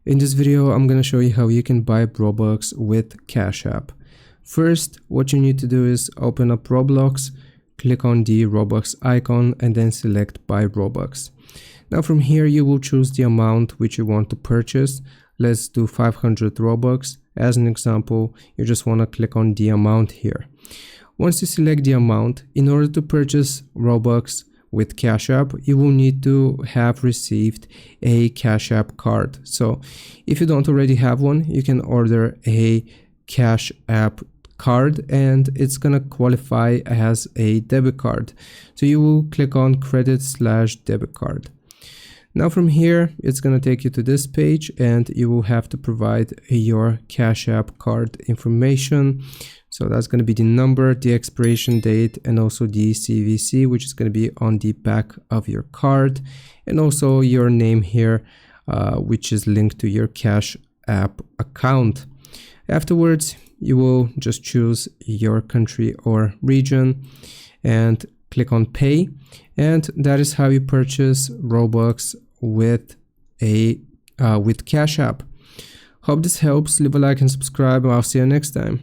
In this video, I'm going to show you how you can buy Robux with Cash App. First, what you need to do is open up Roblox, click on the Robux icon, and then select Buy Robux. Now from here, you will choose the amount which you want to purchase. Let's do 500 Robux. As an example, you just want to click on the amount here. Once you select the amount, in order to purchase Robux with Cash App, you will need to have received a Cash App card. So if you don't already have one, you can order a Cash App card and it's gonna qualify as a debit card. So you will click on credit/debit card. Now from here, it's gonna take you to this page and you will have to provide your Cash App card information. So that's going to be the number, the expiration date, and also the CVC, which is going to be on the back of your card, and also your name here, which is linked to your Cash App account. Afterwards, you will just choose your country or region and click on Pay, and that is how you purchase Robux with Cash App. Hope this helps. Leave a like and subscribe. I'll see you next time.